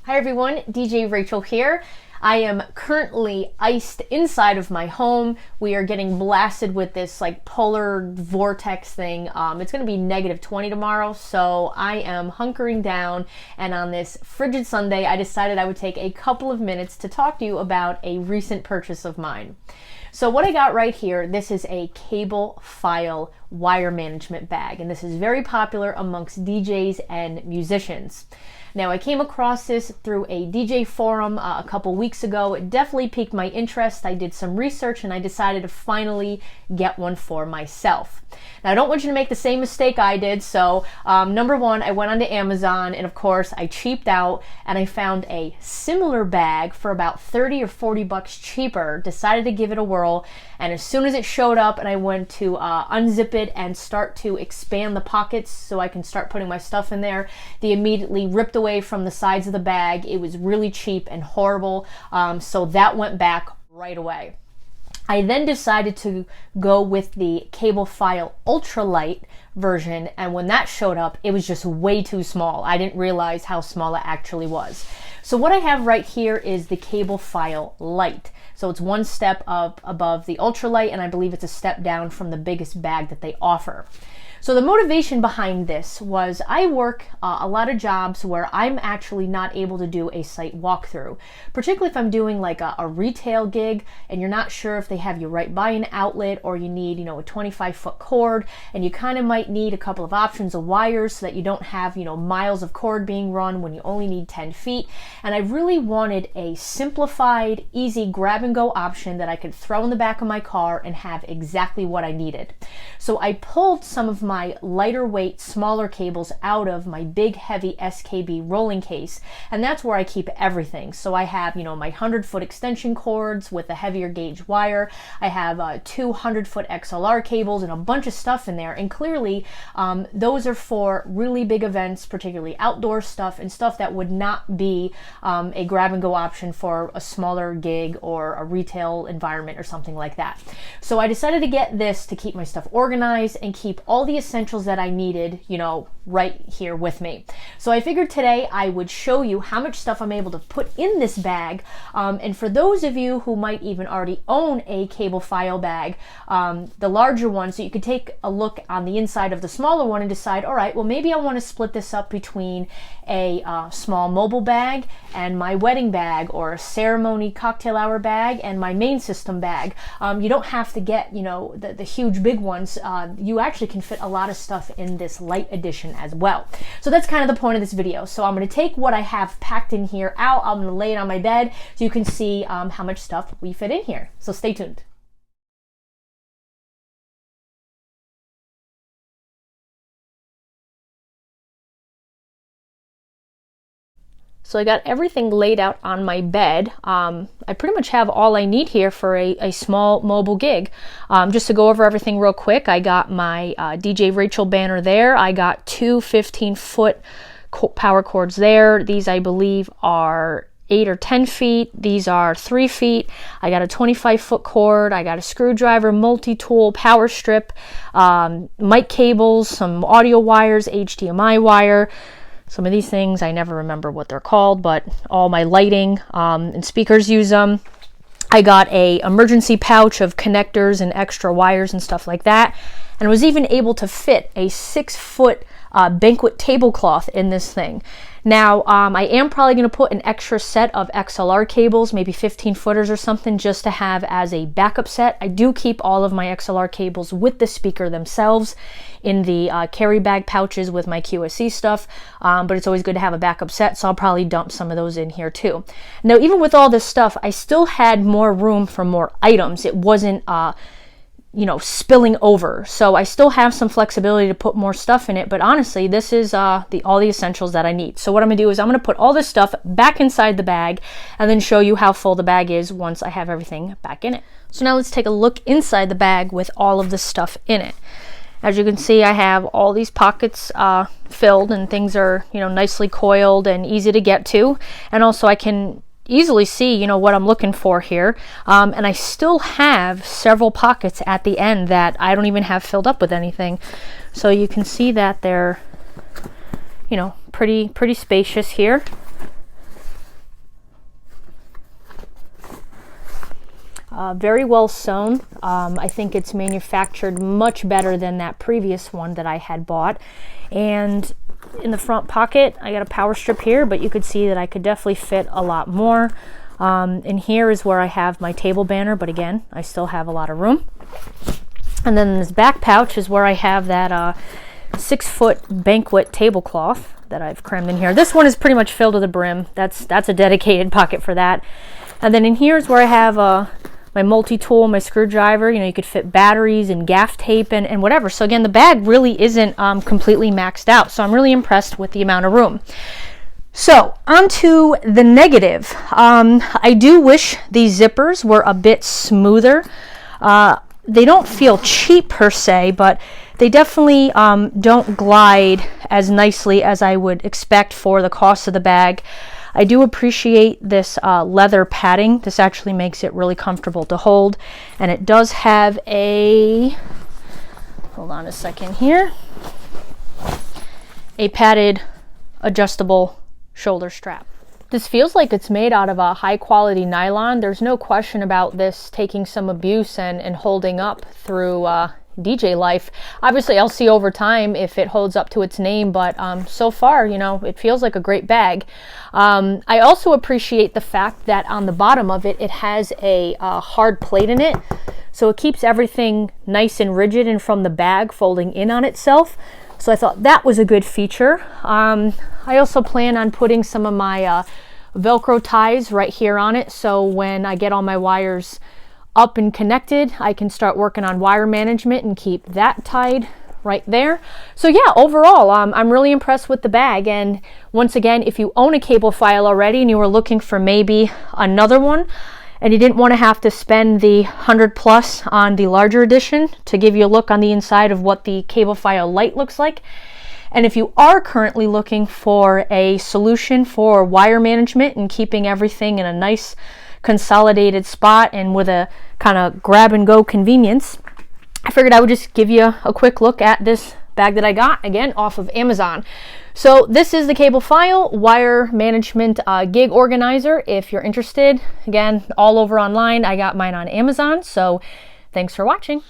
Hi everyone, DJ Rachel here. I am currently iced inside of my home. We are getting blasted with this like polar vortex thing. It's going to be -20 tomorrow, so I am hunkering down, and on this frigid Sunday I decided I would take a couple of minutes to talk to you about a recent purchase of mine. So what I got right here, this is a Cablephyle wire management bag, and this is very popular amongst DJs and musicians. Now, I came across this through a DJ forum a couple weeks ago. It definitely piqued my interest. I did some research and I decided to finally get one for myself. Now, I don't want you to make the same mistake I did. So, number one, I went onto Amazon and of course I cheaped out and I found a similar bag for about 30 or 40 bucks cheaper, decided to give it a whirl. And as soon as it showed up and I went to unzip it and start to expand the pockets so I can start putting my stuff in there, they immediately ripped away from the sides of the bag. It was really cheap and horrible, so that went back right away. I then decided to go with the Cablephyle Ultralight version, and when that showed up, it was just way too small. I didn't realize how small it actually was. So what I have right here is the Cablephyle Lite. So it's one step up above the Ultralight, and I believe it's a step down from the biggest bag that they offer. So the motivation behind this was I work a lot of jobs where I'm actually not able to do a site walkthrough, particularly if I'm doing like a retail gig and you're not sure if they have you right by an outlet, or you need, a 25-foot cord, and you kind of might need a couple of options of wires so that you don't have, miles of cord being run when you only need 10 feet. And I really wanted a simplified, easy grab and go option that I could throw in the back of my car and have exactly what I needed. So I pulled some of my lighter weight, smaller cables out of my big heavy SKB rolling case, and that's where I keep everything. So I have, my 100-foot extension cords with a heavier gauge wire. I have 200-foot XLR cables and a bunch of stuff in there, and clearly those are for really big events, particularly outdoor stuff and stuff that would not be a grab and go option for a smaller gig or a retail environment or something like that. So I decided to get this to keep my stuff organized and keep all the essentials that I needed, right here with me. So I figured today I would show you how much stuff I'm able to put in this bag. And for those of you who might even already own a Cablephyle bag, the larger one, so you could take a look on the inside of the smaller one and decide, all right, well, maybe I want to split this up between a small mobile bag and my wedding bag, or a ceremony cocktail hour bag and my main system bag. You don't have to get, the huge big ones. You actually can fit a lot of stuff in this light edition as well. So that's kind of the point of this video. So I'm going to take what I have packed in here out. I'm going to lay it on my bed so you can see how much stuff we fit in here. So stay tuned. So I got everything laid out on my bed. I pretty much have all I need here for a small mobile gig. Just to go over everything real quick, I got my DJ Rachel banner there. I got two 15-foot power cords there. These, I believe, are 8 or 10 feet. These are 3 feet. I got a 25-foot cord. I got a screwdriver, multi-tool, power strip, mic cables, some audio wires, HDMI wire. Some of these things, I never remember what they're called, but all my lighting and speakers use them. I got a emergency pouch of connectors and extra wires and stuff like that. And I was even able to fit a 6-foot banquet tablecloth in this thing. Now, I am probably going to put an extra set of XLR cables, maybe 15-footers or something, just to have as a backup set. I do keep all of my XLR cables with the speaker themselves in the carry bag pouches with my QSC stuff, but it's always good to have a backup set, so I'll probably dump some of those in here too. Now, even with all this stuff, I still had more room for more items. It wasn't spilling over. So I still have some flexibility to put more stuff in it, but honestly, this is all the essentials that I need. So what I'm gonna do is I'm gonna put all this stuff back inside the bag and then show you how full the bag is once I have everything back in it. So now let's take a look inside the bag with all of this stuff in it. As you can see, I have all these pockets filled, and things are, nicely coiled and easy to get to. And also I can easily see, what I'm looking for here. And I still have several pockets at the end that I don't even have filled up with anything. So you can see that they're, pretty spacious here. Very well sewn. I think it's manufactured much better than that previous one that I had bought. And in the front pocket, I got a power strip here, but you could see that I could definitely fit a lot more. And here is where I have my table banner, but again, I still have a lot of room. And then this back pouch is where I have that 6-foot banquet tablecloth that I've crammed in here. This one is pretty much filled to the brim. That's a dedicated pocket for that. And then in here is where I have my multi-tool, my screwdriver. You know, you could fit batteries and gaff tape and whatever. So again, the bag really isn't completely maxed out. So I'm really impressed with the amount of room. So on to the negative. I do wish these zippers were a bit smoother. They don't feel cheap per se, but they definitely don't glide as nicely as I would expect for the cost of the bag. I do appreciate this leather padding. This actually makes it really comfortable to hold. And it does have a, hold on a second here, a padded adjustable shoulder strap. This feels like it's made out of a high quality nylon. There's no question about this taking some abuse and holding up through DJ life. Obviously I'll see over time if it holds up to its name, but so far, you know, it feels like a great bag. I also appreciate the fact that on the bottom of it, it has a hard plate in it, so it keeps everything nice and rigid and from the bag folding in on itself. So I thought that was a good feature. I also plan on putting some of my Velcro ties right here on it, so when I get all my wires up and connected, I can start working on wire management and keep that tied right there. So yeah, overall, I'm really impressed with the bag. And once again, if you own a Cablephyle already and you were looking for maybe another one and you didn't want to have to spend the $100+ on the larger edition to give you a look on the inside of what the Cablephyle Lite looks like, and if you are currently looking for a solution for wire management and keeping everything in a nice consolidated spot and with a kind of grab and go convenience, I figured I would just give you a quick look at this bag that I got, again, off of Amazon. So this is the Cablephyle Wire Management Gig Organizer. If you're interested, again, all over online. I got mine on Amazon, so thanks for watching.